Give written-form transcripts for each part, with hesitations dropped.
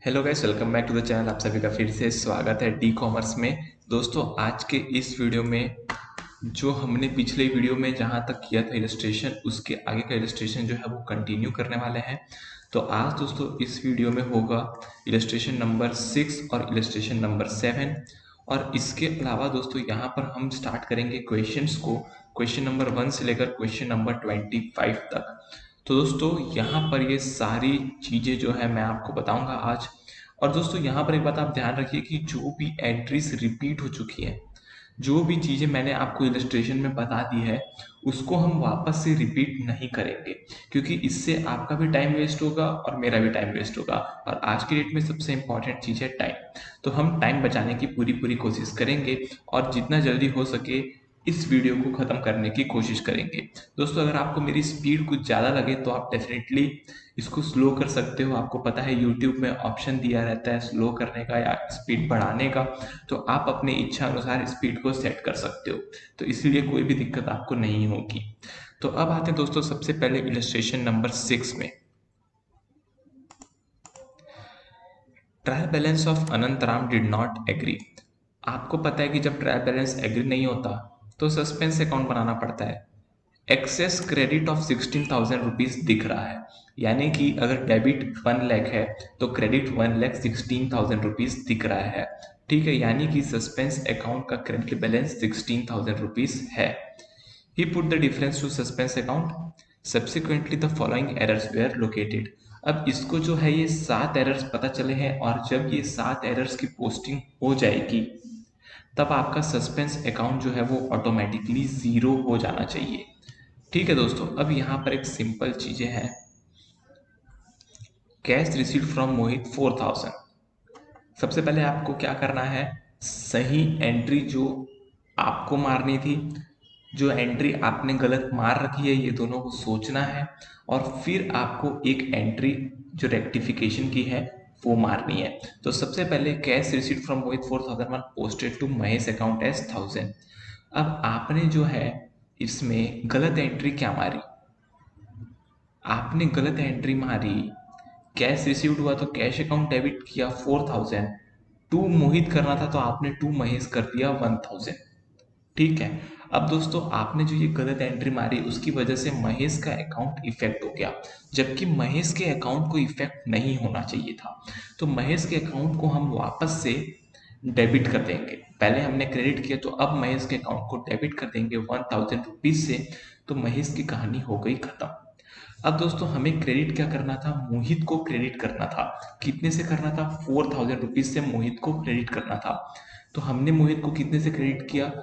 Hello guys, welcome back to the channel. आप सभी का फिर से स्वागत है डी कॉमर्स में। दोस्तों, आज के इस वीडियो में जो हमने पिछले वीडियो में जहां तक किया था इलस्ट्रेशन, उसके आगे का इलस्ट्रेशन जो है वो कंटिन्यू करने वाले हैं। तो आज दोस्तों इस वीडियो में होगा इलस्ट्रेशन नंबर 6 और इलस्ट्रेशन नंबर 7। और इसके अलावा दोस्तों यहाँ पर हम स्टार्ट करेंगे क्वेश्चंस को, क्वेश्चन नंबर 1 से लेकर क्वेश्चन नंबर 25 तक। तो दोस्तों यहाँ पर ये सारी चीज़ें जो है मैं आपको बताऊंगा आज। और दोस्तों यहाँ पर एक बात आप ध्यान रखिए कि जो भी एंट्रीज रिपीट हो चुकी हैं, जो भी चीज़ें मैंने आपको इलस्ट्रेशन में बता दी है, उसको हम वापस से रिपीट नहीं करेंगे, क्योंकि इससे आपका भी टाइम वेस्ट होगा और मेरा भी टाइम वेस्ट होगा। और आज की डेट में सबसे इंपॉर्टेंट चीज़ है टाइम। तो हम टाइम बचाने की पूरी पूरी कोशिश करेंगे और जितना जल्दी हो सके इस वीडियो को ख़त्म करने की कोशिश करेंगे। दोस्तों, अगर आपको मेरी स्पीड कुछ ज़्यादा लगे तो आप डेफिनेटली इसको स्लो कर सकते हो। आपको पता है यूट्यूब में ऑप्शन दिया रहता है स्लो करने का या स्पीड बढ़ाने का, तो आप अपनी इच्छा अनुसार स्पीड को सेट कर सकते हो। तो इसलिए कोई भी दिक्कत आपको नहीं होगी। तो अब आते हैं दोस्तों सबसे पहले इलस्ट्रेशन नंबर 6 में। Trial balance of Anantram did not agree. आपको पता है कि जब ट्रायल बैलेंस एग्री नहीं होता तो सस्पेंस अकाउंट बनाना पड़ता है। एक्सेस क्रेडिट ऑफ 16,000 रुपीज दिख रहा है, यानी कि अगर डेबिट 1 लाख है तो क्रेडिट 1,16,000 रुपीज दिख रहा है। ठीक है, यानी कि सस्पेंस अकाउंट का क्रेडिट बैलेंस 16,000 रुपीज है। He put the difference to suspense account. Subsequently the following errors were located. अब इसको जो है ये 7 एरर्स पता चले हैं, और जब ये 7 एरर्स की पोस्टिंग हो जाएगी तब आपका सस्पेंस अकाउंट जो है वो ऑटोमेटिकली जीरो हो जाना चाहिए। ठीक है दोस्तों, अब यहाँ पर एक सिंपल चीजें हैं। Cash received from Mohit 4,000। सबसे पहले आपको क्या करना है, सही एंट्री जो आपको मारनी थी, जो एंट्री आपने गलत मार रखी है, ये दोनों को सोचना है। और फिर आपको एक एंट्री जो रेक्टिफिकेशन की है वो मारनी है। तो सबसे पहले cash received from Mohit 4,000 posted to Mahesh account as 1,000। अब आपने जो है इसमें गलत एंट्री क्या मारी, आपने गलत एंट्री मारी। कैश रिसीव्ड हुआ तो कैश अकाउंट डेबिट किया 4,000, टू मोहित करना था तो आपने टू महेश कर दिया 1,000। ठीक है। अब दोस्तों आपने जो ये गलत एंट्री मारी उसकी वजह से महेश का अकाउंट इफेक्ट हो गया, जबकि महेश के अकाउंट को इफेक्ट नहीं होना चाहिए था। तो महेश के अकाउंट को हम वापस से डेबिट कर देंगे। पहले हमने क्रेडिट किया तो अब महेश के अकाउंट को डेबिट कर देंगे 1,000 रुपीज से। तो महेश की कहानी हो गई खत्म। अब दोस्तों हमें क्रेडिट क्या करना था, मोहित को क्रेडिट करना था। कितने से करना था, 4,000 रुपीज से मोहित को क्रेडिट करना था। तो हमने मोहित को कितने से क्रेडिट किया,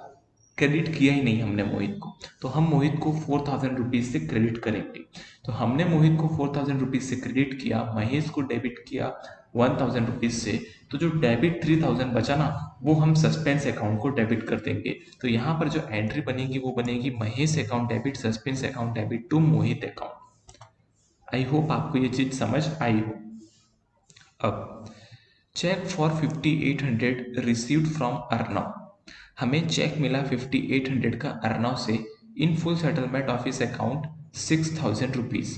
क्रेडिट किया ही नहीं हमने मोहित को। तो हम मोहित को 4,000 रुपीज से क्रेडिट करेंगे। तो हमने मोहित को 4,000 रुपीज से क्रेडिट किया, महेश को डेबिट किया 1,000 रुपीज से। तो जो डेबिट 3,000 बचा ना, वो हम सस्पेंस अकाउंट को डेबिट कर देंगे। तो यहाँ पर जो एंट्री बनेगी वो बनेगी Mahesh account debit suspense account debit to Mohit account. I hope आपको ये चीज समझ आई हो। अब cheque for 5,800 received from Arnav. हमें चेक मिला 5,800 का अर्नव से in full settlement of his account 6,000 rupees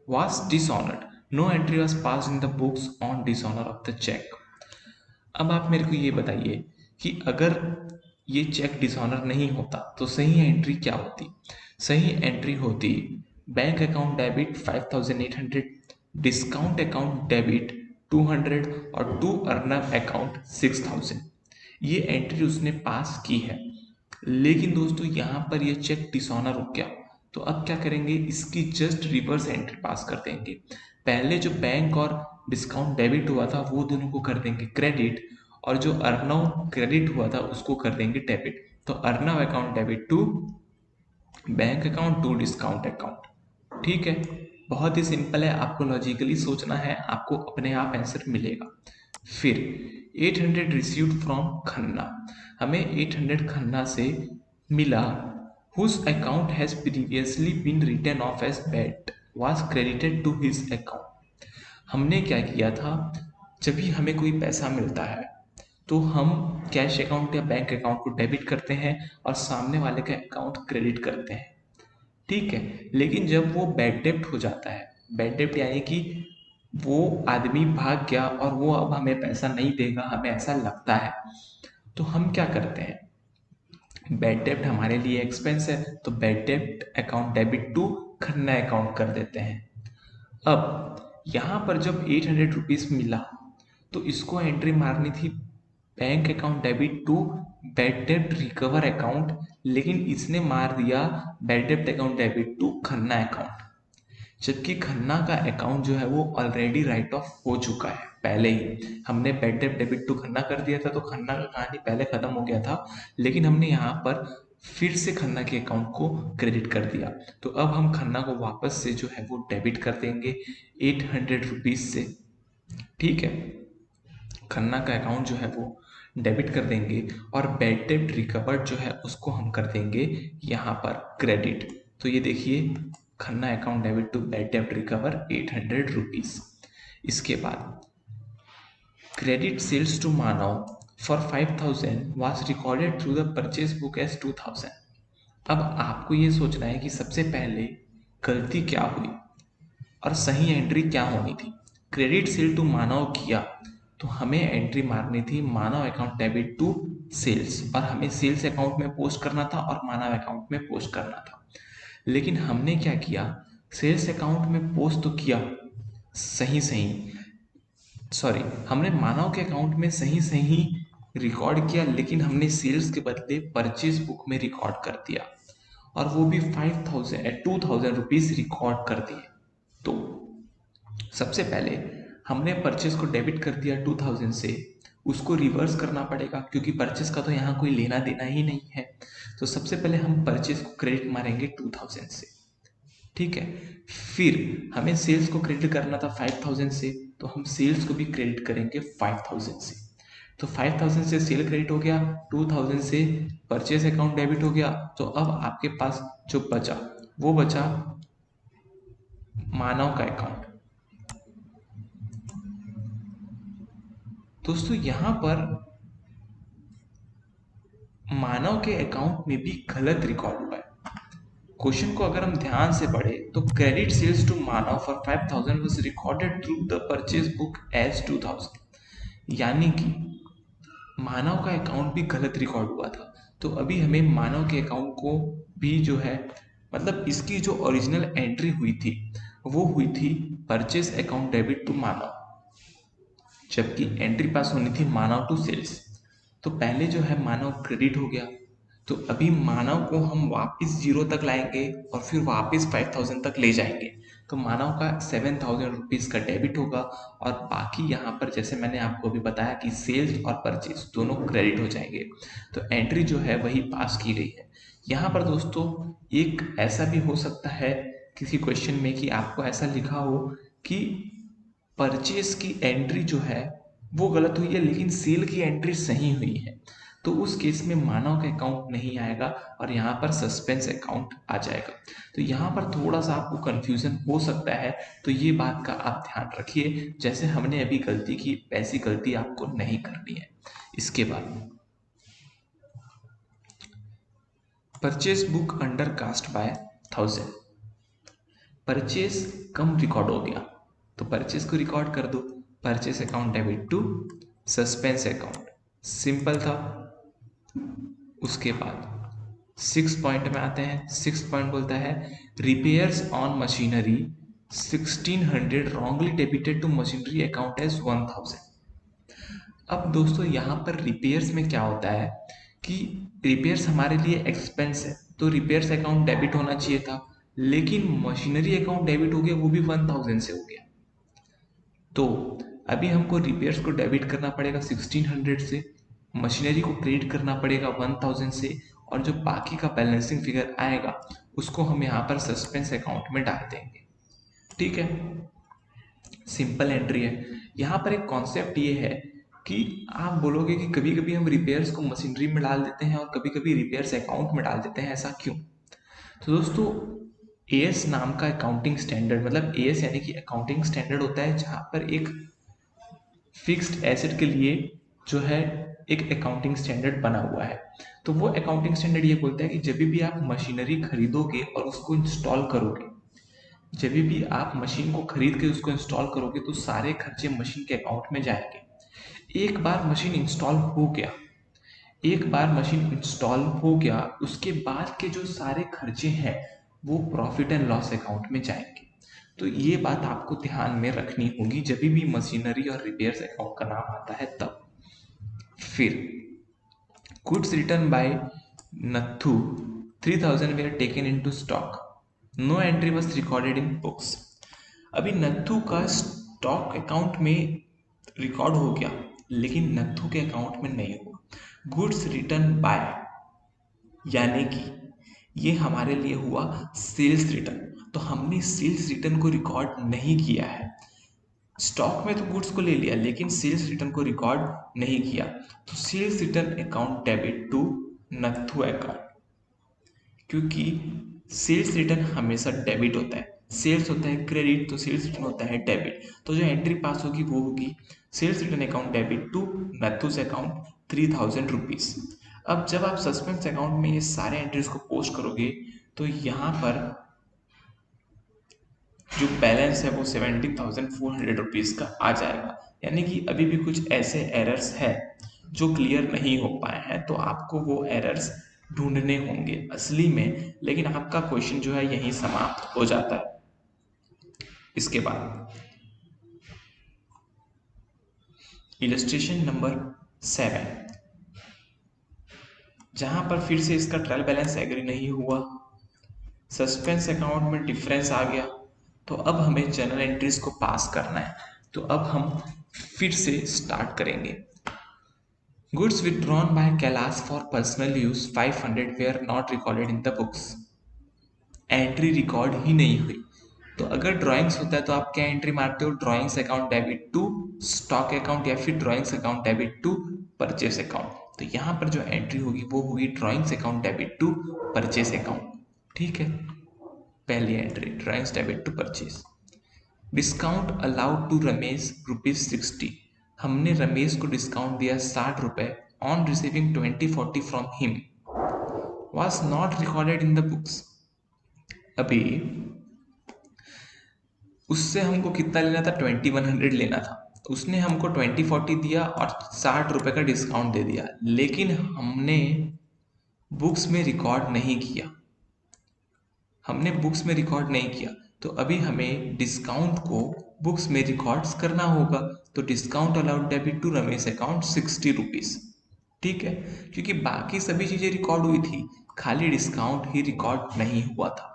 was dishonoured. No entry was pass in the books on dishonour of the cheque. अब आप मेरे को ये बताइए कि अगर ये चेक डिसऑनर नहीं होता तो सही एंट्री क्या होती। सही एंट्री होती bank account debit 5,800, discount account debit 200 और टू अर्नव अकाउंट 6,000। ये एंट्री उसने पास की है। लेकिन दोस्तों यहाँ पर ये चेक डिसऑनर हो गया, तो अब क्या करेंगे, इसकी जस्ट रिवर्स एंट्री पास कर देंगे। पहले जो बैंक और डिस्काउंट डेबिट हुआ था वो दोनों को कर देंगे क्रेडिट, और जो अर्नव क्रेडिट हुआ था उसको कर देंगे डेबिट। तो Arnav account debit to bank account to discount account. ठीक है, बहुत ही सिंपल है, आपको लॉजिकली सोचना है, आपको अपने आप आंसर मिलेगा। फिर 800 रिसीव्ड फ्रॉम खन्ना। हमें 800 खन्ना से मिला, whose account has previously been written off as bad was credited to his account। हमने क्या किया था, जब भी हमें कोई पैसा मिलता है तो हम कैश अकाउंट या बैंक अकाउंट को डेबिट करते हैं और सामने वाले का अकाउंट क्रेडिट करते हैं। ठीक है, लेकिन जब वो बैड डेब्ट हो जाता है, बैड डेब्ट यानी कि वो आदमी भाग गया और वो अब हमें पैसा नहीं देगा, हमें ऐसा लगता है, तो हम क्या करते हैं, बैड डेब्ट हमारे लिए एक्सपेंस है, तो बैड डेब्ट account debit to Khanna account कर देते हैं। अब यहाँ पर जब 800 रुपीज मिला तो इसको एंट्री मारनी थी bank account debit to bad डेब्ट रिकवर अकाउंट, लेकिन इसने मार दिया बैड डेब्ट account debit to Khanna account, जबकि खन्ना का अकाउंट जो है वो ऑलरेडी राइट ऑफ हो चुका है पहले ही। हमने बैड डेब्ट डेबिट टू खन्ना कर दिया था, तो खन्ना का कहानी पहले खत्म हो गया था, लेकिन हमने यहाँ पर फिर से खन्ना के अकाउंट को क्रेडिट कर दिया। तो अब हम खन्ना को वापस से जो है वो डेबिट कर देंगे 800 रुपीज से। ठीक है, खन्ना का अकाउंट जो है वो डेबिट कर देंगे और बैड डेब्ट रिकवर्ड जो है उसको हम कर देंगे यहाँ पर क्रेडिट। तो ये देखिए, Khanna account debit to bad डेब्ट रिकवर 800 रुपीज। इसके बाद credit sales to Manav for 5000 was recorded through the purchase book as 2000। अब आपको ये सोचना है कि सबसे पहले गलती क्या हुई और सही एंट्री क्या होनी थी। क्रेडिट सेल टू मानव किया तो हमें एंट्री मारनी थी मानव अकाउंट डेबिट टू सेल्स, और हमें सेल्स अकाउंट में पोस्ट करना था और मानव अकाउंट में पोस्ट करना था। लेकिन हमने क्या किया, सेल्स अकाउंट में पोस्ट तो किया सही सही, सॉरी, हमने मानव के अकाउंट में सही सही रिकॉर्ड किया, लेकिन हमने सेल्स के बदले परचेज बुक में रिकॉर्ड कर दिया, और वो भी 2000 रुपीज रिकॉर्ड कर दिए। तो सबसे पहले हमने परचेस को डेबिट कर दिया 2000 से, उसको रिवर्स करना पड़ेगा क्योंकि परचेस का तो यहाँ कोई लेना देना ही नहीं है। तो सबसे पहले हम परचेस को क्रेडिट मारेंगे 2000 से। ठीक है, फिर हमें सेल्स को क्रेडिट करना था 5000 से, तो हम सेल्स को भी क्रेडिट करेंगे 5000 से। तो 5000 से सेल क्रेडिट हो गया, 2000 से परचेस अकाउंट डेबिट हो गया। तो अब आपके पास जो बचा वो बचा मानव का अकाउंट। दोस्तों यहाँ पर मानव के अकाउंट में भी गलत रिकॉर्ड हुआ है। क्वेश्चन को अगर हम ध्यान से पढ़े तो credit sales to Manav for 5000 was recorded through the purchase book as 2000, यानी कि मानव का अकाउंट भी गलत रिकॉर्ड हुआ था। तो अभी हमें मानव के अकाउंट को भी जो है, मतलब इसकी जो ओरिजिनल एंट्री हुई थी वो हुई थी परचेज अकाउंट डेबिट टू मानव, जबकि एंट्री पास होनी थी मानव टू सेल्स। तो पहले जो है मानव क्रेडिट हो गया, तो अभी मानव को हम वापस 0 तक लाएंगे और फिर वापस 5000 तक ले जाएंगे। तो मानव का 7000 रुपीज का डेबिट होगा, और बाकी यहाँ पर जैसे मैंने आपको अभी बताया कि सेल्स और परचेज दोनों क्रेडिट हो जाएंगे। तो एंट्री जो है वही पास की गई है। यहाँ पर दोस्तों एक ऐसा भी हो सकता है किसी क्वेश्चन में कि आपको ऐसा लिखा हो कि परचेस की एंट्री जो है वो गलत हुई है लेकिन सेल की एंट्री सही हुई है, तो उस केस में मानव का अकाउंट नहीं आएगा और यहाँ पर सस्पेंस अकाउंट आ जाएगा। तो यहाँ पर थोड़ा सा आपको कंफ्यूजन हो सकता है, तो ये बात का आप ध्यान रखिए। जैसे हमने अभी गलती की वैसी गलती आपको नहीं करनी है। इसके बाद purchase book undercast by 1000, purchase कम रिकॉर्ड हो गया तो परचेस को रिकॉर्ड कर दो, purchase account debit to suspense account, simple था। उसके बाद 6 पॉइंट में आते हैं। 6 पॉइंट बोलता है repairs on machinery 1600 wrongly debited to machinery account as 1000। अब दोस्तों यहाँ पर रिपेयर्स में क्या होता है कि रिपेयर्स हमारे लिए एक्सपेंस है, तो रिपेयर्स अकाउंट डेबिट होना चाहिए था, लेकिन मशीनरी अकाउंट डेबिट हो गया, वो भी 1000 से हो गया। तो अभी हमको रिपेयर्स को डेबिट करना पड़ेगा 1600 से, मशीनरी को क्रेडिट करना पड़ेगा 1000 से, और जो बाकी का बैलेंसिंग फिगर आएगा उसको हम यहाँ पर सस्पेंस अकाउंट में डाल देंगे। ठीक है, सिंपल एंट्री है। यहाँ पर एक कॉन्सेप्ट ये है कि आप बोलोगे कि कभी कभी हम रिपेयर्स को मशीनरी में डाल देते हैं और कभी कभी रिपेयर्स अकाउंट में डाल देते हैं, ऐसा क्यों? तो दोस्तों एएस नाम का अकाउंटिंग स्टैंडर्ड, मतलब एएस यानी कि अकाउंटिंग स्टैंडर्ड होता है जहाँ पर एक फिक्स्ड एसेट के लिए जो है एक अकाउंटिंग स्टैंडर्ड बना हुआ है। तो वो अकाउंटिंग स्टैंडर्ड ये बोलता है कि जब भी आप मशीनरी खरीदोगे और उसको इंस्टॉल करोगे जब भी आप मशीन को खरीद के उसको इंस्टॉल करोगे तो सारे खर्चे मशीन के अकाउंट में जाएंगे। एक बार मशीन इंस्टॉल हो गया, एक बार मशीन इंस्टॉल हो गया उसके बाद के जो सारे खर्चे हैं वो प्रॉफिट एंड लॉस अकाउंट में जाएंगे। तो ये बात आपको ध्यान में रखनी होगी जब भी मशीनरी और रिपेयर्स अकाउंट का नाम आता है तब। फिर goods return by Nathu 3000 were taken into stock. No entry was recorded in books. अभी नथु का स्टॉक अकाउंट में रिकॉर्ड हो गया लेकिन नथु के अकाउंट में नहीं हुआ। गुड्स रिटर्न बाय यानी कि ये हमारे लिए हुआ सेल्स रिटर्न, तो हमने सेल्स रिटर्न को रिकॉर्ड नहीं किया है। स्टॉक में तो गुड्स को ले लिया लेकिन सेल्स रिटर्न को रिकॉर्ड नहीं किया, तो sales return account debit to Nathu account. क्योंकि सेल्स रिटर्न हमेशा डेबिट होता है, सेल्स होता है क्रेडिट तो सेल्स रिटर्न होता है डेबिट, तो जो एंट्री पास होगी वो होगी sales return account debit to Nathu's account 3000 rupees. अब जब आप सस्पेंस अकाउंट में ये सारे एंट्रीज को पोस्ट करोगे तो यहाँ पर जो बैलेंस है वो 17,400 रुपीज का आ जाएगा। यानी कि अभी भी कुछ ऐसे एरर्स है जो क्लियर नहीं हो पाए हैं, तो आपको वो एरर्स ढूंढने होंगे असली में, लेकिन आपका क्वेश्चन जो है यहीं समाप्त हो जाता है। इसके बाद इलस्ट्रेशन नंबर 7, जहां पर फिर से इसका ट्रायल बैलेंस एग्री नहीं हुआ, सस्पेंस अकाउंट में डिफरेंस आ गया, तो अब हमें जनरल एंट्रीज को पास करना है। तो अब हम फिर से स्टार्ट करेंगे। Goods withdrawn by Kailash for personal use 500 were not recorded in the books. Entry record ही नहीं हुई। तो अगर ड्राइंग्स होता है तो आप क्या एंट्री मारते हो, drawings account debit to stock account या फिर drawings account debit to purchase account. तो यहाँ पर जो एंट्री होगी वो होगी drawings account debit to purchase account. ठीक है, पहली entry drawings debit to purchase. Discount allowed to Ramesh ₹60। हमने रमेश को डिस्काउंट दिया 60 रुपए on receiving 2040 from him, was not recorded in the books. अभी उससे हमको कितना लेना था, 2100 लेना था, उसने हमको 2040 दिया और 60 रुपए का डिस्काउंट दे दिया, लेकिन हमने बुक्स में रिकॉर्ड नहीं किया, हमने बुक्स में रिकॉर्ड नहीं किया। तो अभी हमें डिस्काउंट को बुक्स में रिकॉर्ड्स करना होगा। तो discount allowed debit to Ramesh account 60 rupees. ठीक है, क्योंकि बाकी सभी चीजें रिकॉर्ड हुई थी, खाली डिस्काउंट ही रिकॉर्ड नहीं हुआ था।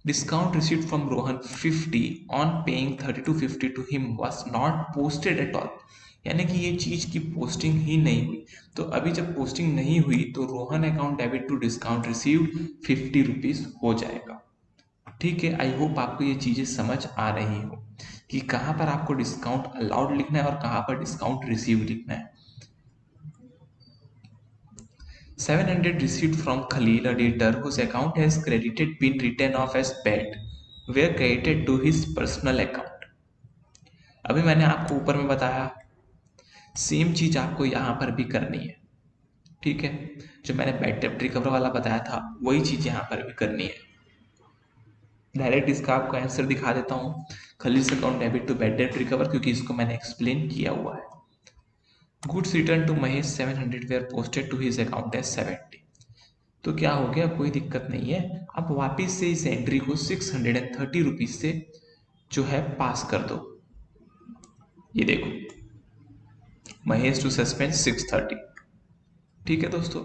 Discount received from Rohan 50 on paying 3250 to him was not posted at all। यानी कि ये चीज की पोस्टिंग ही नहीं हुई। तो अभी जब पोस्टिंग नहीं हुई तो Rohan account debit to discount received 50 rupees हो जाएगा। ठीक है, आई होप आपको ये चीजें समझ आ रही हो कि कहाँ पर आपको डिस्काउंट अलाउड लिखना है और कहाँ पर डिस्काउंट रिसीव लिखना है। 700 received from Khalil, a debtor whose account has credited been written off as bad, were credited to his personal account। अभी मैंने आपको ऊपर में बताया, सेम चीज आपको यहाँ पर भी करनी है। ठीक है, जो मैंने बैड डेब्ट रिकवर वाला बताया था वही चीज यहाँ पर भी करनी है। डायरेक्ट इसका आपको आंसर दिखा देता हूँ, Khalil account debit to bad डेब्ट रिकवर, क्योंकि इसको मैंने एक्सप्लेन किया हुआ है। Goods return to Mahesh 700 were posted to his account as 70। तो क्या हो गया, कोई दिक्कत नहीं है, आप वापिस से इस एंट्री को 630 रुपीज से जो है पास कर दो। ये देखो, महेश टू सस्पेंस 630। ठीक है दोस्तों,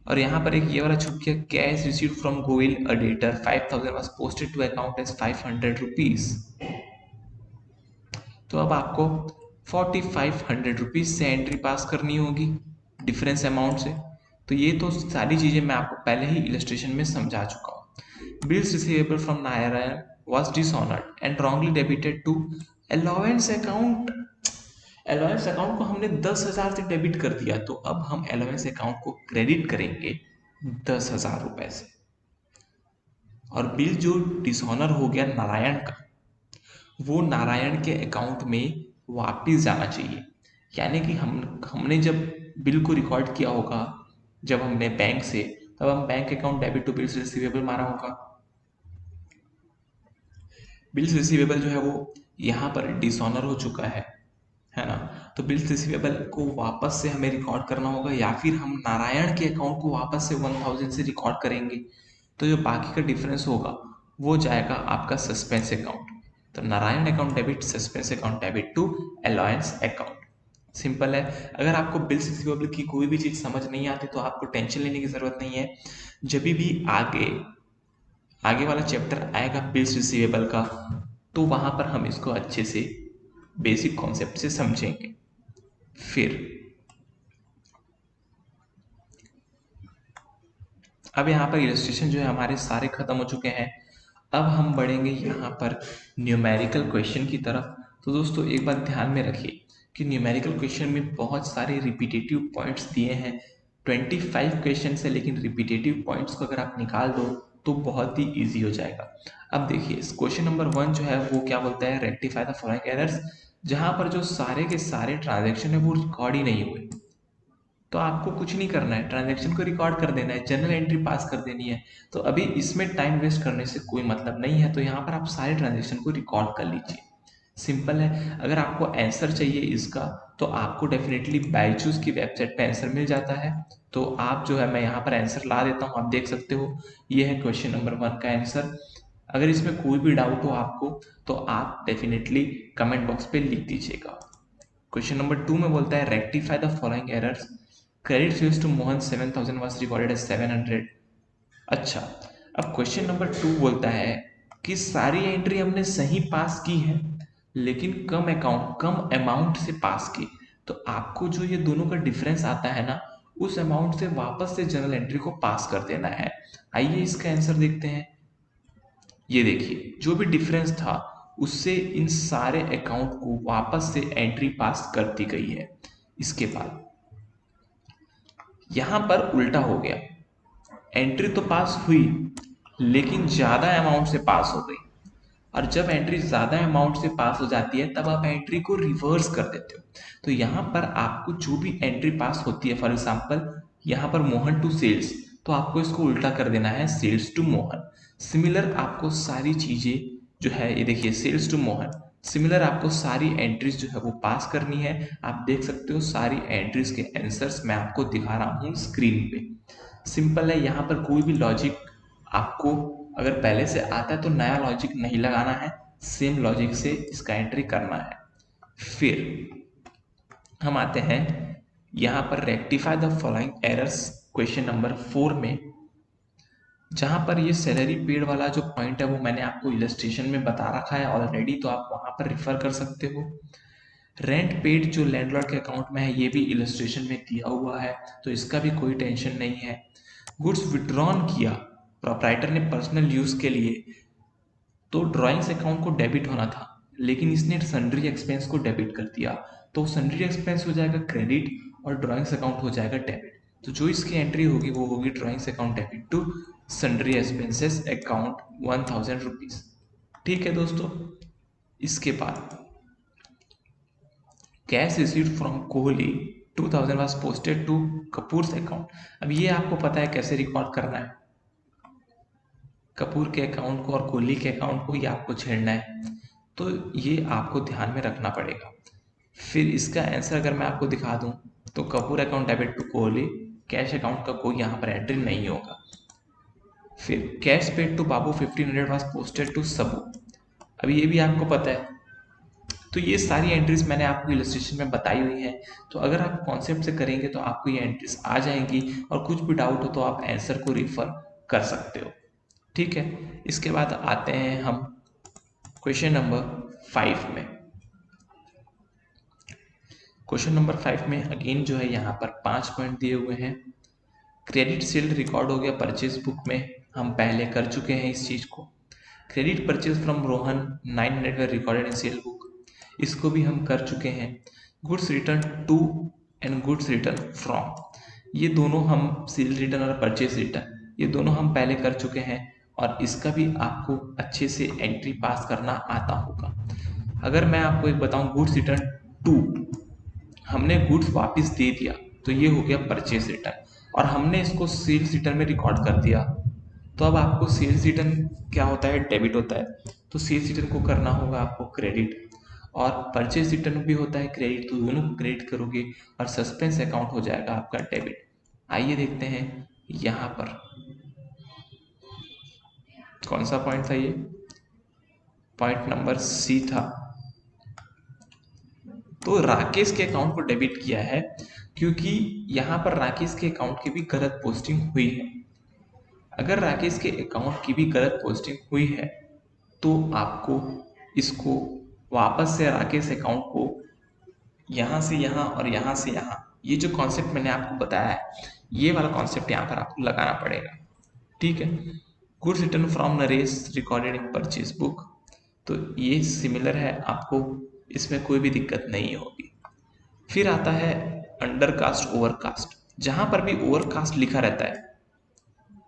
और यहाँ पर एक ये वाला छुप गया, cash receive from Goyal a debtor 5000 was posted to account as 500 rupees. तो अब आपको 4500 रुपीज से एंट्री पास करनी होगी डिफरेंस अमाउंट से। तो ये तो सारी चीजें मैं आपको पहले ही इलस्ट्रेशन में समझा चुका हूँ। Bills receivable from Narayan was dishonoured and wrongly debited to allowance account. Allowance account को हमने 10,000 से डेबिट कर दिया, तो अब हम अलाउंस अकाउंट को क्रेडिट करेंगे 10,000 रुपए से। और बिल जो डिसऑनर हो गया नारायण का, वो नारायण के अकाउंट में वापिस जाना चाहिए। यानी कि हमने जब बिल को रिकॉर्ड किया होगा, जब हमने बैंक से, तब हम bank account debit to bills receivable मारा होगा। बिल्स रिसीवेबल जो है वो यहाँ पर डिसऑनर हो चुका है ना। तो बिल्स रिसीवेबल को वापस से हमें रिकॉर्ड करना होगा, या फिर हम नारायण के अकाउंट को वापस से 1000 से रिकॉर्ड करेंगे। तो जो बाकी का डिफरेंस होगा वो जाएगा आपका सस्पेंस अकाउंट। तो Narayan account debit, suspense account debit to alliance account. Simple है। अगर आपको बिल्स रिसीवेबल की कोई भी चीज समझ नहीं आती तो आपको टेंशन लेने की जरूरत नहीं है। जब भी आगे आगे वाला चैप्टर आएगा बिल्स रिसीवेबल का, तो वहां पर हम इसको अच्छे से बेसिक कॉन्सेप्ट से समझेंगे। फिर अब यहाँ पर इलस्ट्रेशन जो है हमारे सारे खत्म हो चुके हैं। अब हम बढ़ेंगे यहाँ पर न्यूमेरिकल क्वेश्चन की तरफ। तो दोस्तों एक बात ध्यान में रखिए कि न्यूमेरिकल क्वेश्चन में बहुत सारे रिपीटेटिव पॉइंट्स दिए हैं। 25 क्वेश्चन है, लेकिन रिपीटेटिव पॉइंट्स को अगर आप निकाल दो तो बहुत ही ईजी हो जाएगा। अब देखिए क्वेश्चन नंबर 1 जो है वो क्या बोलता है, रेक्टिफाई द फॉलोइंग एरर्स। जहां पर जो सारे के सारे ट्रांजेक्शन है वो रिकॉर्ड ही नहीं हुए, तो आपको कुछ नहीं करना है, ट्रांजैक्शन को रिकॉर्ड कर देना है, जनरल एंट्री पास कर देनी है। तो अभी इसमें टाइम वेस्ट करने से कोई मतलब नहीं है, तो यहाँ पर आप सारे ट्रांजैक्शन को रिकॉर्ड कर लीजिए। सिंपल है। अगर आपको आंसर चाहिए इसका तो आपको डेफिनेटली बायजूस की वेबसाइट पे आंसर मिल जाता है। तो आप जो है, मैं यहाँ पर आंसर ला देता हूँ, आप देख सकते हो ये है क्वेश्चन नंबर 1 का आंसर। अगर इसमें कोई भी डाउट हो आपको तो आप डेफिनेटली कमेंट बॉक्स पे लिख दीजिएगा। क्वेश्चन नंबर 2 में बोलता है rectify the following errors. Credit sales to Mohan 7000 was recorded as 700। अच्छा, अब क्वेश्चन नंबर 2 बोलता है कि सारी एंट्री हमने सही पास की है, लेकिन कम अमाउंट से पास की। तो आपको जो ये दोनों का डिफरेंस आता है ना, उस अमाउंट से वापस से जनरल एंट्री को पास कर देना है। आइए इसका आंसर देखते हैं। ये देखिए जो भी डिफरेंस था उससे इन सारे अकाउंट को वापस से एंट्री पास कर दी गई है। इसके बाद यहां पर उल्टा हो गया, एंट्री तो पास हुई लेकिन ज्यादा अमाउंट से पास हो गई। और जब एंट्री ज्यादा अमाउंट से पास हो जाती है तब आप एंट्री को रिवर्स कर देते हो। तो यहाँ पर आपको जो भी एंट्री पास होती है, फॉर एग्जाम्पल यहाँ पर मोहन टू सेल्स, तो आपको इसको उल्टा कर देना है सेल्स टू मोहन। सिमिलर आपको सारी चीजें जो है, ये देखिए सेल्स टू मोहन, सिमिलर आपको सारी एंट्रीज जो है वो पास करनी है। आप देख सकते हो सारी एंट्रीज के आंसर्स मैं आपको दिखा रहा हूँ स्क्रीन पे। सिंपल है, यहाँ पर कोई भी लॉजिक आपको अगर पहले से आता है तो नया लॉजिक नहीं लगाना है, सेम लॉजिक से इसका एंट्री करना है। फिर हम आते हैं यहाँ पर rectify the following errors question number 4 में, जहां पर ये सैलरी पेड वाला जो पॉइंट है वो मैंने आपको इलस्ट्रेशन में बता रखा है ऑलरेडी, तो आप वहां पर रिफर कर सकते हो। रेंट पेड जो लैंडलॉर्ड के अकाउंट में है ये भी इलस्ट्रेशन में दिया हुआ है, तो इसका भी कोई टेंशन नहीं है। गुड्स विड्रॉन किया प्रोप्राइटर ने पर्सनल यूज के लिए, तो ड्राइंग्स अकाउंट को डेबिट होना था लेकिन इसने सन्ड्री एक्सपेंस को डेबिट कर दिया, तो सन्ड्री एक्सपेंस हो जाएगा क्रेडिट और ड्राइंग्स अकाउंट हो जाएगा डेबिट। तो जो इसकी एंट्री होगी वो होगी drawings account debit to sundry expenses account 1000 rupees. ठीक है दोस्तों। इसके बाद cash received from Kohli 2000 was posted to Kapoor's account. अब ये आपको पता है कैसे रिकॉर्ड करना है, कपूर के अकाउंट को और कोहली के अकाउंट को ही आपको छेड़ना है, तो ये आपको ध्यान में रखना पड़ेगा। फिर इसका आंसर अगर मैं आपको दिखा दूं तो Kapoor account debit to Kohli, cash account का कोई यहाँ पर एंट्री नहीं होगा। फिर cash paid to Babu 1500 was posted to Sabu, अब ये भी आपको पता है। तो ये सारी एंट्रीज मैंने आपको इलस्ट्रेशन में बताई हुई है, तो अगर आप कॉन्सेप्ट से करेंगे तो आपको ये एंट्रीज आ जाएंगी, और कुछ भी डाउट हो तो आप आंसर को रिफर कर सकते हो। ठीक है। इसके बाद आते हैं हम क्वेश्चन नंबर 5 में। क्वेश्चन नंबर 5 में अगेन जो है यहाँ पर 5 पॉइंट दिए हुए हैं। क्रेडिट सेल रिकॉर्ड हो गया परचेज बुक में, हम पहले कर चुके हैं इस चीज को। Credit purchase from Rohan 900 were recorded in sale book, इसको भी हम कर चुके हैं। Goods return to and goods return from, ये दोनों हम सेल रिटर्न और परचेज रिटर्न ये दोनों हम पहले कर चुके हैं, और इसका भी आपको अच्छे से एंट्री पास करना आता होगा। अगर मैं आपको एक बताऊं, गुड्स रिटर्न टू, हमने गुड्स वापस दे दिया तो ये हो गया परचेज रिटर्न, और हमने इसको सेल्स रिटर्न में रिकॉर्ड कर दिया, तो अब आपको सेल्स रिटर्न क्या होता है, डेबिट होता है। तो सेल्स रिटर्न को करना होगा आपको क्रेडिट, और परचेज रिटर्न भी होता है क्रेडिट, तो दोनों को क्रेडिट करोगे और सस्पेंस अकाउंट हो जाएगा आपका डेबिट। आइए देखते हैं यहाँ पर कौन सा पॉइंट था, ये पॉइंट नंबर सी था। तो राकेश के अकाउंट को डेबिट किया है क्योंकि यहाँ पर राकेश के अकाउंट की भी गलत पोस्टिंग हुई है। अगर राकेश के अकाउंट की भी गलत पोस्टिंग हुई है तो आपको इसको वापस से राकेश अकाउंट को यहाँ से यहाँ और यहाँ से यहाँ, ये जो कॉन्सेप्ट मैंने आपको बताया है, ये वाला कॉन्सेप्ट यहाँ पर आपको लगाना पड़ेगा। ठीक है, goods return from Naresh recorded in purchase book, तो ये सिमिलर है, आपको इसमें कोई भी दिक्कत नहीं होगी। फिर आता है अंडरकास्ट ओवरकास्ट, जहां पर भी ओवरकास्ट लिखा रहता है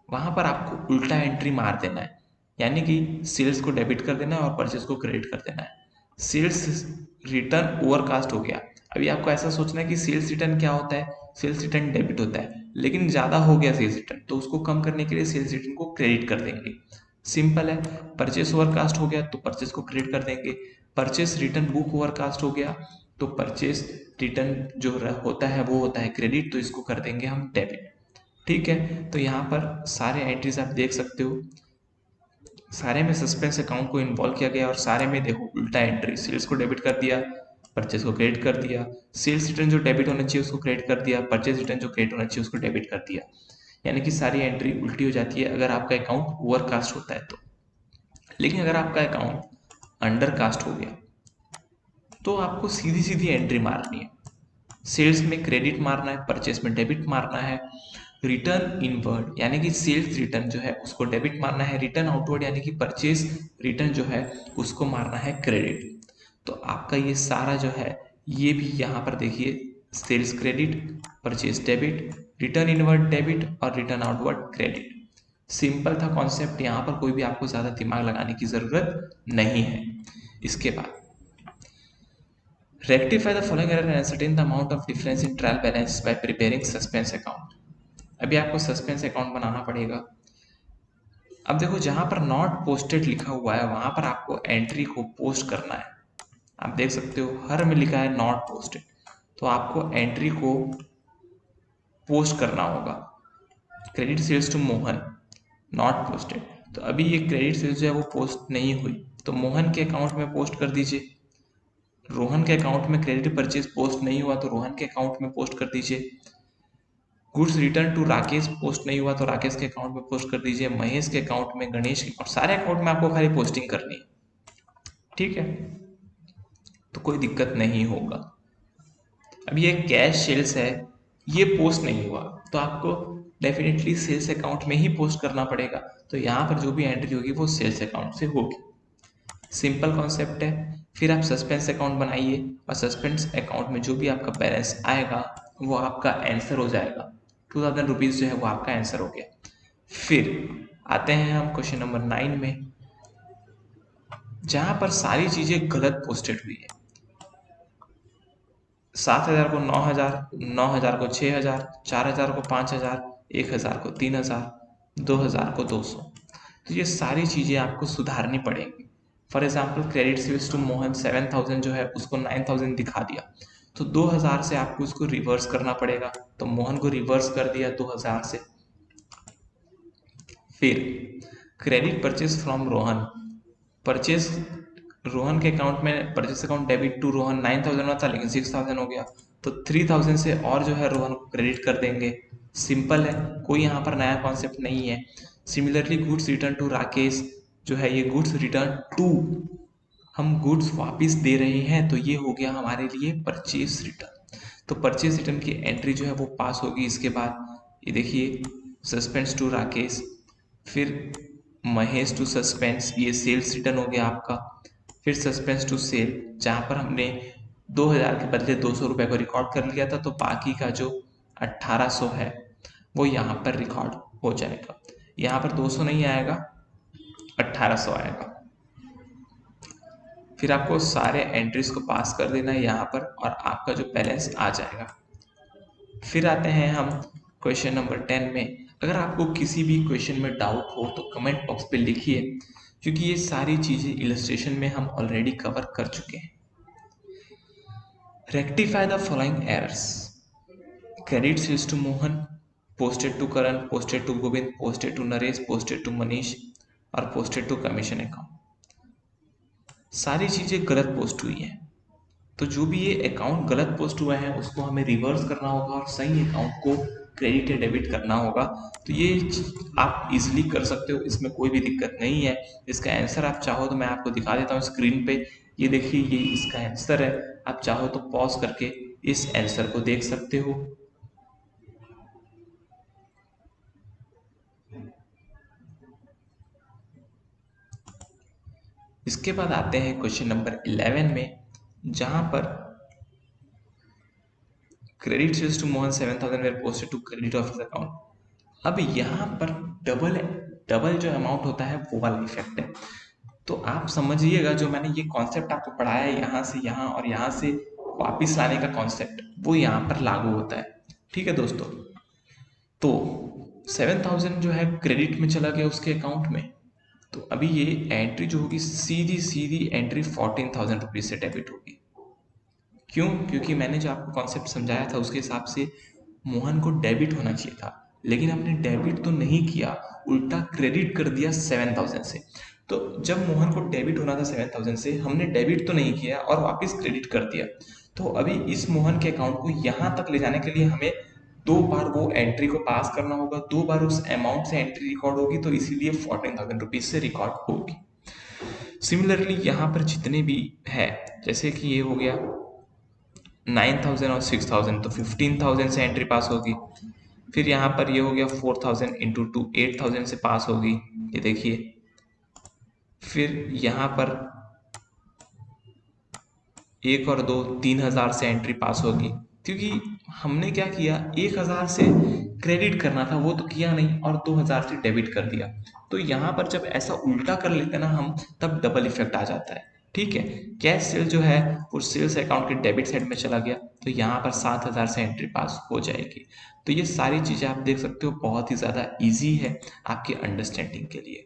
वहां पर आपको उल्टा एंट्री मार देना है, यानी कि सेल्स को डेबिट कर देना है और परचेज को क्रेडिट कर देना है। सेल्स रिटर्न ओवरकास्ट हो गया। अभी आपको ऐसा सोचना है कि सेल्स रिटर्न क्या होता है, सेल्स रिटर्न डेबिट होता है, लेकिन ज़्यादा हो गया सेल्स रिटर्न तो उसको कम करने के लिए सेल्स रिटर्न को क्रेडिट कर देंगे। सिंपल है। परचेस ओवरकास्ट हो गया तो परचेस को क्रेडिट कर देंगे। परचेस रिटर्न बुक ओवरकास्ट हो गया तो परचेस रिटर्न जो होता है वो होता है क्रेडिट, तो इसको कर देंगे हम डेबिट। ठीक है, तो यहाँ पर सारे एंट्रीज आप देख सकते हो, सारे में सस्पेंस अकाउंट को इन्वॉल्व किया गया और सारे में देखो उल्टा एंट्री, सेल्स को डेबिट कर दिया, परचेज को क्रेडिट कर दिया, सेल्स रिटर्न जो डेबिट होना चाहिए उसको क्रेडिट कर दिया, परचेज रिटर्न जो क्रेडिट होना चाहिए उसको डेबिट कर दिया। यानी कि सारी एंट्री उल्टी हो जाती है अगर आपका अकाउंट ओवरकास्ट होता है तो। लेकिन अगर आपका अकाउंट अंडरकास्ट हो गया तो आपको सीधी सीधी एंट्री मारनी है। सेल्स में क्रेडिट मारना है, परचेस में डेबिट मारना है। रिटर्न इनवर्ड यानी कि सेल्स रिटर्न जो है उसको डेबिट मारना है, रिटर्न आउटवर्ड यानी कि परचेस रिटर्न जो है उसको मारना है क्रेडिट। तो आपका ये सारा जो है ये भी यहाँ पर देखिए, sales credit, purchase debit, return inward debit और रिटर्न आउटवर्ड क्रेडिट। सिंपल था कॉन्सेप्ट, यहाँ पर कोई भी आपको ज़्यादा दिमाग लगाने की ज़रूरत नहीं है। इसके बाद rectify the following error and ascertain the amount of difference in trial balance bye preparing suspense account. अभी आपको सस्पेंस अकाउंट बनाना पड़ेगा। अब देखो जहां पर नॉट पोस्टेड लिखा हुआ है वहां पर आपको एंट्री को पोस्ट करना है। आप देख सकते हो हर में लिखा है नॉट पोस्टेड, तो आपको एंट्री को पोस्ट करना होगा। Credit sales to Mohan not posted, तो अभी ये क्रेडिट सेल्स जो है वो पोस्ट नहीं हुई, तो मोहन के अकाउंट में पोस्ट कर दीजिए। रोहन के अकाउंट में क्रेडिट परचेज पोस्ट नहीं हुआ तो रोहन के अकाउंट में पोस्ट कर दीजिए। Goods return to Rakesh post नहीं हुआ तो राकेश के अकाउंट में पोस्ट कर दीजिए। महेश के अकाउंट में, गणेश के, और सारे अकाउंट में आपको खाली पोस्टिंग करनी है। ठीक है, तो कोई दिक्कत नहीं होगा। अब ये कैश सेल्स है, ये पोस्ट नहीं हुआ तो आपको डेफिनेटली सेल्स अकाउंट में ही पोस्ट करना पड़ेगा, तो यहाँ पर जो भी एंट्री होगी वो सेल्स अकाउंट से होगी। सिंपल कॉन्सेप्ट है। फिर आप सस्पेंस अकाउंट बनाइए और सस्पेंस अकाउंट में जो भी आपका बैलेंस आएगा वो आपका आंसर हो जाएगा। 2000 रुपीज़ जो है वो आपका आंसर हो गया। फिर आते हैं हम क्वेश्चन नंबर 9 में, जहां पर सारी चीजें गलत पोस्टेड हुई है। 7000 को 9000, 9000 को 6000, 4000 को 5000, 1000 को 3000, 2000 को 200, तो ये सारी चीजें आपको सुधारनी पड़ेंगी। For example credit sales to Mohan 7000 जो है उसको 9000 दिखा दिया, तो 2000 से आपको उसको रिवर्स करना पड़ेगा, तो मोहन को रिवर्स कर दिया 2000 से। फिर credit purchase from Rohan, purchase Rohan के अकाउंट में purchase account debit to Rohan 9000 हुआ था लेकिन 6000 हो गया, तो 3000 से और जो है रोहन को क्रेडिट कर देंगे। सिंपल है, कोई यहाँ पर नया कॉन्सेप्ट नहीं है। Similarly goods return to Rakesh जो है, ये गुड्स रिटर्न टू, हम गुड्स वापस दे रहे हैं तो ये हो गया हमारे लिए परचेस रिटर्न, तो परचेस रिटर्न की एंट्री जो है वो पास होगी। इसके बाद ये देखिए सस्पेंस टू राकेश, फिर महेश टू सस्पेंस, ये सेल्स रिटर्न हो गया आपका। फिर सस्पेंस टू सेल, जहाँ पर हमने 2000 के बदले 200 रुपये को रिकॉर्ड कर लिया था, तो बाकी का जो 1800 है वो यहाँ पर रिकॉर्ड हो जाएगा। यहाँ पर 200 नहीं आएगा, 1800 आएगा। फिर आपको सारे एंट्रीज को पास कर देना है यहाँ पर और आपका जो बैलेंस आ जाएगा। फिर आते हैं हम क्वेश्चन नंबर 10 में। अगर आपको किसी भी क्वेश्चन में डाउट हो तो कमेंट बॉक्स पे लिखिए, क्योंकि ये सारी चीजें इलस्ट्रेशन में हम ऑलरेडी कवर कर चुके हैं। Rectify the following errors. Credit sales to Mohan, posted to Karan, posted to Govind, posted to Naresh, posted to Manish और पोस्टेड टू कमीशन अकाउंट। सारी चीजें गलत पोस्ट हुई हैं। तो जो भी ये अकाउंट गलत पोस्ट हुआ है उसको हमें रिवर्स करना होगा और सही अकाउंट को क्रेडिट या डेबिट करना होगा। तो ये आप इजीली कर सकते हो, इसमें कोई भी दिक्कत नहीं है। इसका आंसर आप चाहो तो मैं आपको दिखा देता हूँ स्क्रीन पे। ये देखिए, ये इसका आंसर है। आप चाहो तो पॉज करके इस आंसर को देख सकते हो। इसके बाद आते हैं क्वेश्चन नंबर 11 में, जहां पर credit sales to Mohan 7,000 were posted to credit office account. अब यहाँ पर डबल डबल जो अमाउंट होता है वो वाला इफेक्ट है। तो आप समझिएगा, जो मैंने ये कॉन्सेप्ट आपको पढ़ाया है यहाँ से यहाँ और यहाँ से वापिस लाने का कॉन्सेप्ट, वो यहाँ पर लागू होता है। ठीक है दोस्तों, तो 7,000 जो है क्रेडिट में चला गया उसके अकाउंट में। तो अभी ये एंट्री जो होगी, सीधी सीधी एंट्री 14,000 रुपीज से डेबिट होगी। क्यों? क्योंकि मैंने जो आपको कॉन्सेप्ट समझाया था उसके हिसाब से मोहन को डेबिट होना चाहिए था, लेकिन आपने डेबिट तो नहीं किया, उल्टा क्रेडिट कर दिया 7,000 से। तो जब मोहन को डेबिट होना था 7,000 से, हमने डेबिट तो नहीं किया और वापस क्रेडिट कर दिया। तो अभी इस मोहन के अकाउंट को यहाँ तक ले जाने के लिए हमें 2 बार वो एंट्री को पास करना होगा, 2 बार उस अमाउंट से एंट्री रिकॉर्ड होगी, तो इसीलिए 14,000 रुपीज से रिकॉर्ड होगी। सिमिलरली यहाँ पर जितने भी है, जैसे कि ये हो गया 9,000 और 6,000, तो 15,000 से एंट्री पास होगी। फिर यहाँ पर ये हो गया 4,000 इंटू 2, 8,000 से पास होगी, ये देखिए। फिर यहाँ पर 1 और 2, 3,000 से एंट्री पास होगी, क्योंकि हमने क्या किया, 1,000 से क्रेडिट करना था वो तो किया नहीं, और 2,000 से डेबिट कर दिया। तो यहाँ पर जब ऐसा उल्टा कर लेते ना हम, तब डबल इफेक्ट आ जाता है। ठीक है, कैश सेल जो है वो सेल्स अकाउंट के डेबिट साइड में चला गया, तो यहाँ पर 7,000 से एंट्री पास हो जाएगी। तो ये सारी चीजें आप देख सकते हो, बहुत ही ज्यादा इजी है आपके अंडरस्टैंडिंग के लिए।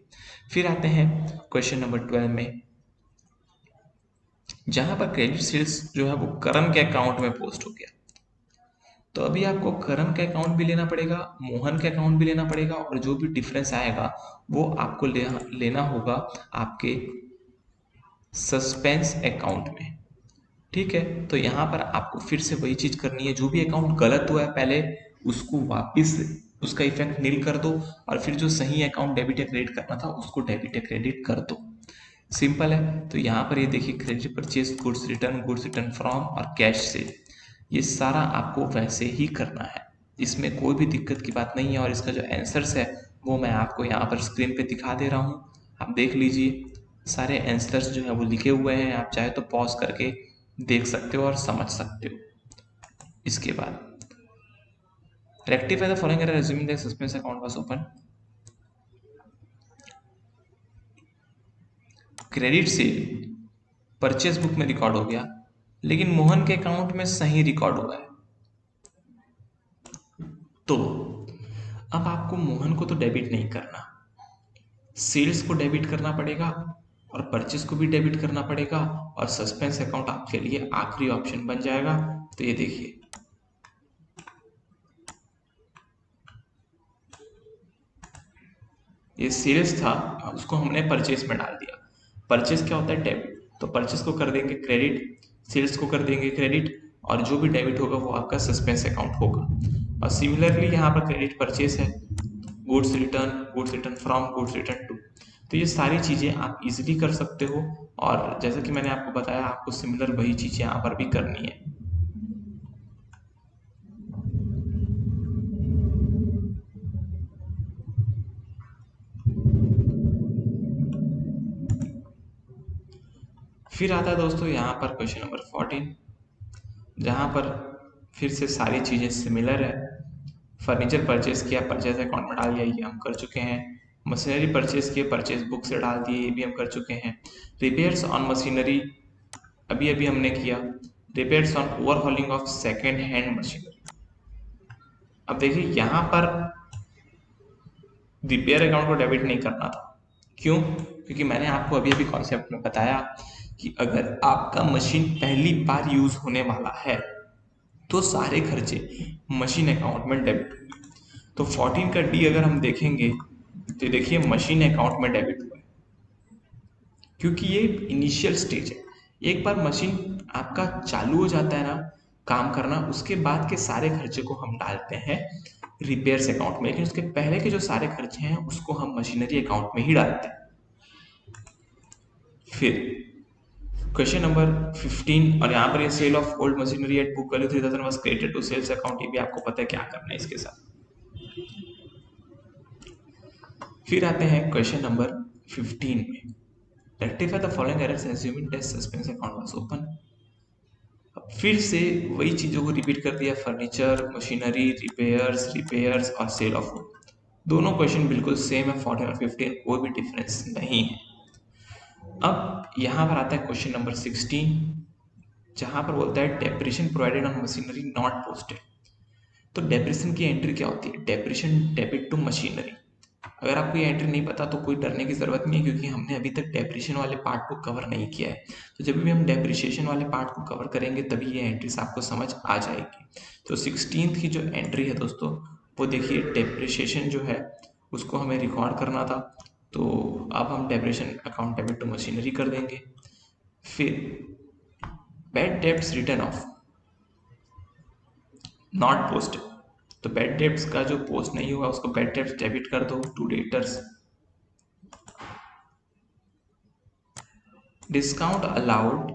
फिर आते हैं क्वेश्चन नंबर 12 में, जहां पर क्रेडिट सेल्स जो है वो करण के अकाउंट में पोस्ट हो गया। तो अभी आपको करण का अकाउंट भी लेना पड़ेगा, मोहन का अकाउंट भी लेना पड़ेगा, और जो भी डिफरेंस आएगा वो आपको लेना होगा आपके सस्पेंस अकाउंट में। ठीक है, तो यहाँ पर आपको फिर से वही चीज करनी है, जो भी अकाउंट गलत हुआ है पहले उसको वापस उसका इफेक्ट नील कर दो, और फिर जो सही अकाउंट डेबिट या क्रेडिट करना था उसको डेबिट या क्रेडिट कर दो। सिंपल है। तो यहाँ पर ये देखिए, credit purchase, goods return from और कैश से, ये सारा आपको वैसे ही करना है, इसमें कोई भी दिक्कत की बात नहीं है। और इसका जो आंसर्स है वो मैं आपको यहाँ पर स्क्रीन पे दिखा दे रहा हूँ, आप देख लीजिए। सारे आंसर्स जो है वो लिखे हुए हैं, आप चाहे तो पॉज करके देख सकते हो और समझ सकते हो। इसके बाद rectify the following error assuming the suspense account was open. Credit से परचेज बुक में रिकॉर्ड हो गया, लेकिन मोहन के अकाउंट में सही रिकॉर्ड हुआ है। तो अब आपको मोहन को तो डेबिट नहीं करना, सेल्स को डेबिट करना पड़ेगा और परचेज को भी डेबिट करना पड़ेगा, और सस्पेंस अकाउंट आपके लिए आखिरी ऑप्शन बन जाएगा। तो ये देखिए, ये सेल्स था, उसको हमने परचेज में डाल दिया। परचेज क्या होता है? डेबिट। तो परचेज को कर देंगे क्रेडिट, सेल्स को कर देंगे क्रेडिट, और जो भी डेबिट होगा वो आपका सस्पेंस अकाउंट होगा। और सिमिलरली यहाँ पर क्रेडिट परचेज है, goods return from, goods return to. तो ये सारी चीजें आप इजीली कर सकते हो, और जैसा कि मैंने आपको बताया, आपको सिमिलर वही चीजें यहाँ पर भी करनी है। फिर आता है दोस्तों यहाँ पर क्वेश्चन नंबर 14, जहाँ पर फिर से सारी चीजें सिमिलर है। फर्नीचर परचेज किया, परचेज अकाउंट में डाल दिया, ये हम कर चुके हैं। मशीनरी परचेज किए, परचेज बुक से डाल दिए, ये भी हम कर चुके हैं। रिपेयर्स ऑन मशीनरी अभी अभी हमने किया। Repairs on overhauling of second hand machinery. अब देखिए, यहाँ पर रिपेयर अकाउंट को डेबिट नहीं करना था। क्यों? क्योंकि मैंने आपको अभी अभी कॉन्सेप्ट में बताया कि अगर आपका मशीन पहली बार यूज होने वाला है तो सारे खर्चे मशीन अकाउंट में डेबिट होंगे। तो 14 का डी अगर हम देखेंगे तो देखिए मशीन अकाउंट में डेबिट हुआ है, क्योंकि ये इनिशियल स्टेज है। एक बार मशीन आपका चालू हो जाता है ना काम करना, उसके बाद के सारे खर्चे को हम डालते हैं रिपेयर्स अकाउंट में, लेकिन उसके पहले के जो सारे खर्चे हैं उसको हम मशीनरी अकाउंट में ही डालते हैं। फिर क्वेश्चन नंबर 15, और यहाँ पर ये sale of old machinery at book value 3000 was credited to sales account. ये भी आपको पता है क्या करना है इसके साथ। फिर आते हैं क्वेश्चन नंबर 15 में, rectify the following errors assuming that suspense account was open. अब फिर से वही चीजों को रिपीट कर दिया, फर्नीचर, मशीनरी, रिपेयर्स और सेल ऑफ वुड। दोनों क्वेश्चन बिल्कुल सेम है, 14 और 15, कोई भी डिफरेंस नहीं है। अब यहाँ पर आता है क्वेश्चन नंबर 16, जहां पर बोलता है depreciation provided on machinery not posted. तो डेप्रिसिएशन की एंट्री क्या होती है? Depreciation debit to machinery. अगर आपको ये एंट्री नहीं पता तो कोई डरने की जरूरत नहीं है, क्योंकि हमने अभी तक डेप्रिसिएशन वाले पार्ट को कवर नहीं किया है। तो जब भी हम डेप्रिसिएशन वाले पार्ट को कवर करेंगे तभी ये एंट्रीज आपको समझ आ जाएगी। तो 16th की जो एंट्री है दोस्तों, वो देखिए डेप्रिसिएशन जो है उसको हमें रिकॉर्ड करना था, तो अब हम depreciation account debit to machinery कर देंगे। फिर bad debts written off not posted, तो बैड डेब्ट्स का जो पोस्ट नहीं हुआ उसको बैड डेब्ट्स डेबिट कर दो to debtors. Discount allowed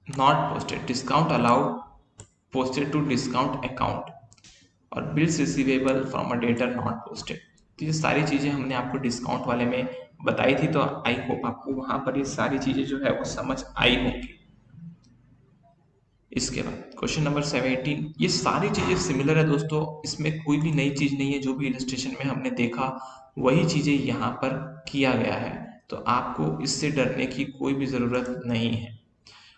not posted, discount allowed posted to discount account, और bills receivable from a debtor not posted. तो ये सारी चीजें हमने आपको डिस्काउंट वाले में बताई थी, तो आई होप आपको वहां पर ये सारी चीजें जो है वो समझ आई होंगी। इसके बाद क्वेश्चन नंबर 17, ये सारी चीजें सिमिलर है दोस्तों, इसमें कोई भी नई चीज नहीं है। जो भी इलस्ट्रेशन में हमने देखा वही चीजें यहाँ पर किया गया है, तो आपको इससे डरने की कोई भी जरूरत नहीं है।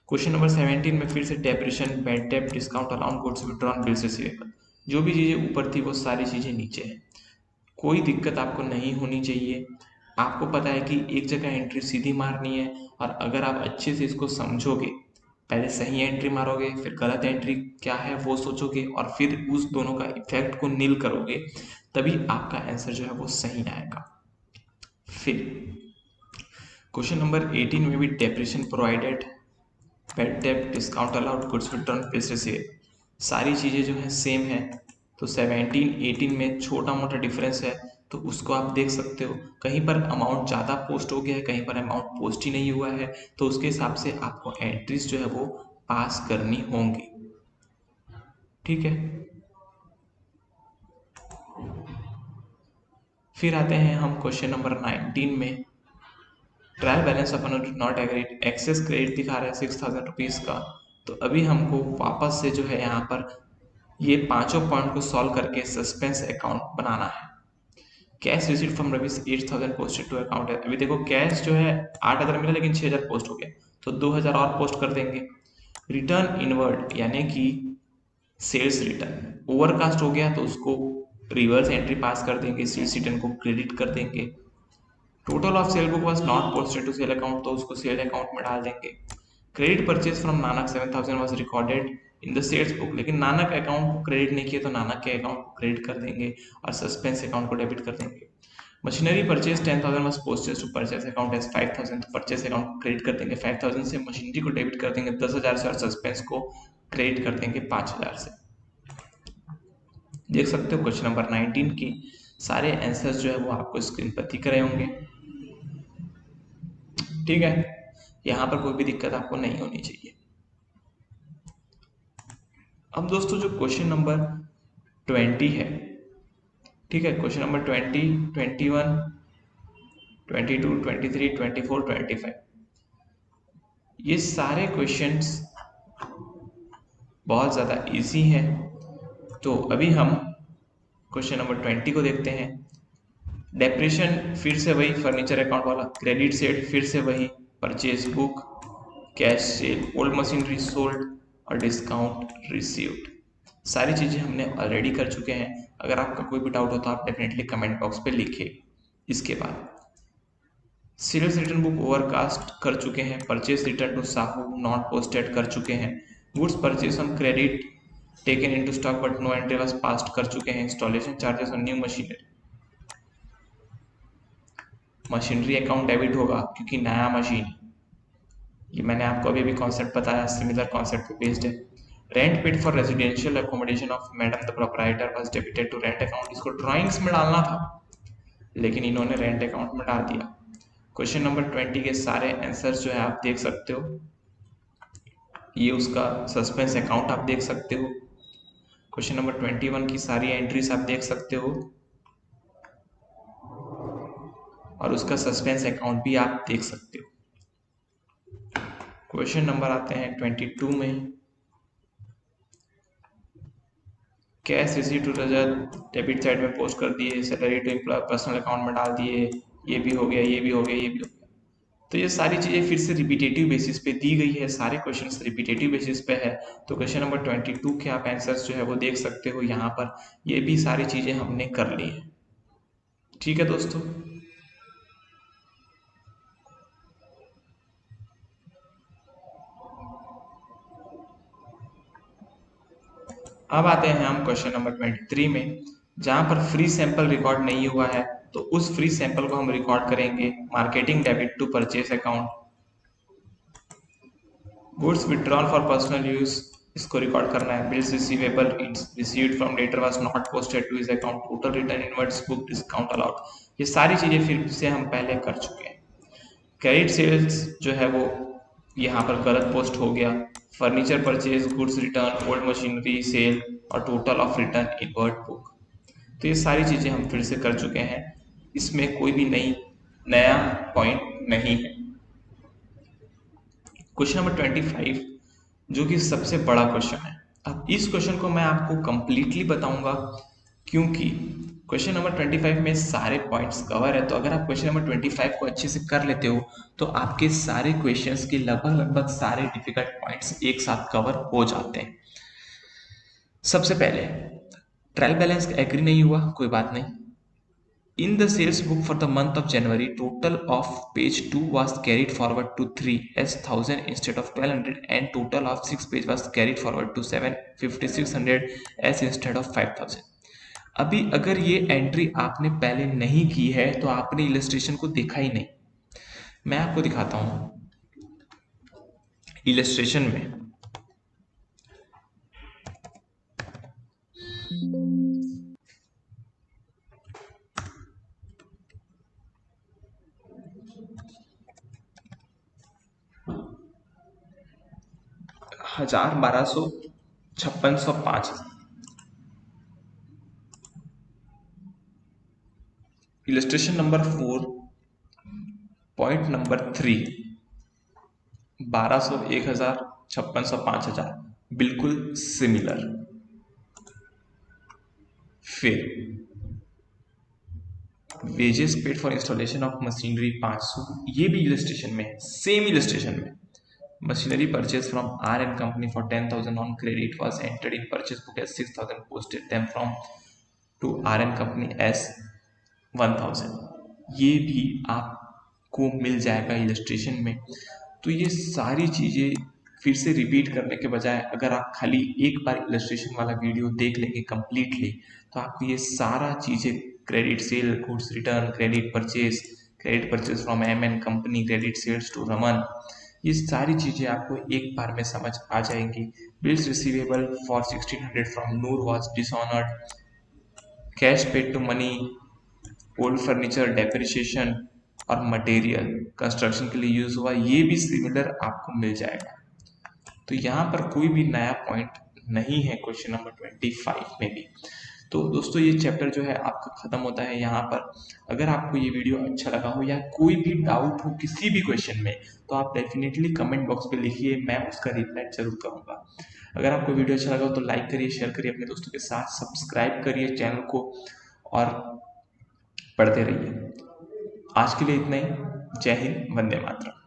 क्वेश्चन नंबर 17 में फिर से depreciation, bad debt, discount allowed, goods withdrawn, bills receivable, जो भी चीजें ऊपर थी वो सारी चीजें नीचे है। कोई दिक्कत आपको नहीं होनी चाहिए। आपको पता है कि एक जगह एंट्री सीधी मारनी है, और अगर आप अच्छे से इसको समझोगे, पहले सही एंट्री मारोगे, फिर गलत एंट्री क्या है वो सोचोगे, और फिर उस दोनों का इफेक्ट को नील करोगे, तभी आपका आंसर जो है वो सही आएगा। फिर क्वेश्चन नंबर 18 में भी depreciation provided, bad debt, discount allowed, goods return, bills receivable, सारी चीज़ें जो है सेम है। तो 17 18 में छोटा मोटा डिफरेंस है, तो उसको आप देख सकते हो। कहीं पर अमाउंट ज़्यादा पोस्ट हो गया है, कहीं पर अमाउंट पोस्ट ही नहीं हुआ है, तो उसके हिसाब से आपको एंट्रीज जो है वो पास करनी होंगी। ठीक है, फिर आते हैं हम क्वेश्चन नंबर 19 में, ट्रायल बैलेंस अपन नॉट एग्रीड, एक्सेस क्रेडिट दिखा रहा है 6000 रुपीज़ का। तो अभी हमको वापस से जो है यहाँ पर ये पांचों पॉइंट को सॉल्व करके सस्पेंस अकाउंट बनाना है। Cash receipt from Ravish 8000 posted to account है। अभी देखो कैश जो है 8000 मिला, लेकिन 6000 पोस्ट हो गया, तो 2000 और पोस्ट कर देंगे। रिटर्न इनवर्ड यानी कि सेल्स रिटर्न ओवरकास्ट हो गया, तो उसको रिवर्स एंट्री पास कर देंगे, सेल्स रिटर्न को क्रेडिट कर देंगे। Total of sale book was not posted to sale account, तो उसको सेल अकाउंट में डाल देंगे। Credit purchase from Nanak 7000 was recorded in the sales book, लेकिन नानक अकाउंट को क्रेडिट नहीं किया, तो नानक के अकाउंट को क्रेडिट कर देंगे और सस्पेंस अकाउंट को डेबिट कर देंगे। Machinery purchase 10,000 was posted to purchase account as 5000, तो परचेज अकाउंट को क्रेडिट कर देंगे 5000 से, मशीनरी को डेबिट कर देंगे 10,000 से, और सस्पेंस को क्रेडिट कर देंगे 5000 से। देख सकते हो क्वेश्चन नंबर 19 की सारे आंसर्स जो है वो आपको स्क्रीन पर दिख रहे होंगे। ठीक है, यहां पर कोई भी दिक्कत आपको नहीं होनी चाहिए। अब दोस्तों जो क्वेश्चन नंबर 20 है, ठीक है, क्वेश्चन नंबर 20, 21, 22, 23, 24, 25, ये सारे क्वेश्चंस बहुत ज़्यादा इजी हैं। तो अभी हम क्वेश्चन नंबर 20 को देखते हैं। डेप्रिसिएशन फिर से वही फर्नीचर अकाउंट वाला, क्रेडिट सेट फिर से वही, purchase book, cash cell, old machinery sold, और डिस्काउंट रिसीव्ड। सारी चीज़ें हमने ऑलरेडी कर चुके हैं। अगर आपका कोई भी डाउट हो तो आप डेफिनेटली कमेंट बॉक्स पे लिखिए। इसके बाद सेल्स रिटर्न बुक ओवरकास्ट कर चुके हैं, purchase return to Sahu not posted कर चुके हैं, goods purchase on credit taken into stock but no entry was passed कर चुके हैं, installation charges on new machinery account debit होगा क्योंकि नया मशीन, ये मैंने आपको अभी भी कॉन्सेप्ट बताया, सिमिलर कॉन्सेप्ट पे बेस्ड है। Rent paid for residential accommodation of madam the proprietor was debited to rent account, इसको ड्राइंग्स में डालना था लेकिन इन्होंने रेंट अकाउंट में डाल दिया। क्वेश्चन नंबर 20 के सारे आंसर्स जो है आप देख सकते हो, ये उसका सस्पेंस अकाउंट आप देख सकते हो। क्वेश्चन नंबर 21 की सारी एंट्रीज आप देख सकते हो और उसका सस्पेंस अकाउंट भी आप देख सकते हो। क्वेश्चन नंबर आते हैं 22 में, cash receive to Rajat debit side में पोस्ट कर दिए, salary to employ personal account में डाल दिए, ये भी हो गया, ये भी हो गया, ये भी हो गया। तो ये सारी चीज़ें फिर से रिपीटेटिव बेसिस पे दी गई है, सारे क्वेश्चंस रिपीटेटिव बेसिस पे है। तो क्वेश्चन नंबर 22 के आप आंसर्स जो है वो देख सकते हो यहाँ पर, ये भी सारी चीज़ें हमने कर ली हैं। ठीक है दोस्तों, अब आते हैं हम क्वेश्चन नंबर 23 में, जहां पर फ्री सैंपल रिकॉर्ड नहीं हुआ है तो उस फ्री सैंपल को हम रिकॉर्ड करेंगे marketing debit to purchase account. Goods withdrawal for personal use, इसको रिकॉर्ड करना है। Bills receivable received from debtor was not posted to his account, total return inwards book discount allowed, ये सारी चीजें फिर से हम पहले कर चुके हैं। क्रेडिट सेल्स जो है वो यहाँ पर गलत पोस्ट हो गया। Furniture purchase, goods return, old machinery sale और total of return inward book, तो ये सारी चीजें हम फिर से कर चुके हैं, इसमें कोई भी नया पॉइंट नहीं है। क्वेश्चन नंबर 25 जो कि सबसे बड़ा क्वेश्चन है, अब इस क्वेश्चन को मैं आपको कंप्लीटली बताऊंगा क्योंकि क्वेश्चन नंबर 25 में सारे पॉइंट्स कवर है। तो अगर आप क्वेश्चन नंबर 25 को अच्छे से कर लेते हो तो आपके सारे क्वेश्चंस के लगभग सारे डिफिकल्ट पॉइंट्स एक साथ कवर हो जाते हैं। सबसे पहले ट्रायल बैलेंस एग्री नहीं हुआ, कोई बात नहीं। In the sales book for the month of January, total of page 2 was carried forward to 3 as 1000 instead of 1200 and total of 6 page was carried forward to 5600 as instead of 5000। अभी अगर ये entry आपने पहले नहीं की है तो आपने इलस्ट्रेशन को देखा ही नहीं। मैं आपको दिखाता हूं इलस्ट्रेशन में। हजार, 1200, 5600, 5000। इलस्ट्रेशन नंबर 4 पॉइंट नंबर 3, 1200, 1000, 5600, 5000 बिल्कुल सिमिलर। फिर wages paid for installation of machinery 500, ये भी इलस्ट्रेशन में है, सेम इलस्ट्रेशन में। Machinery purchase from R N company for 10,000 on credit was entered in purchase book as 6,000, posted them from to R N company as 1,000, ये भी आपको मिल जाएगा illustration में। तो ये सारी चीज़ें फिर से रिपीट करने के बजाय अगर आप खाली एक बार इलस्ट्रेशन वाला वीडियो देख लेंगे कंप्लीटली तो आपको ये सारा चीज़ें, credit sale, goods return, credit purchase from M N company, credit sales to Raman, ये सारी चीज़ें आपको एक बार में समझ आ जाएंगी। Bills receivable for 1600 from Noor was dishonoured, cash paid to Mani, old furniture depreciation और मटेरियल कंस्ट्रक्शन के लिए यूज हुआ, ये भी सिमिलर आपको मिल जाएगा। तो यहाँ पर कोई भी नया पॉइंट नहीं है क्वेश्चन नंबर 25 में भी। तो दोस्तों ये चैप्टर जो है आपका खत्म होता है यहाँ पर। अगर आपको ये वीडियो अच्छा लगा हो या कोई भी डाउट हो किसी भी क्वेश्चन में तो आप डेफिनेटली कमेंट बॉक्स पे लिखिए, मैं उसका रिप्लाई जरूर करूँगा। अगर आपको वीडियो अच्छा लगा हो तो लाइक करिए, शेयर करिए अपने दोस्तों के साथ, सब्सक्राइब करिए चैनल को और पढ़ते रहिए। आज के लिए इतना ही। जय हिंद, वंदे मातरम।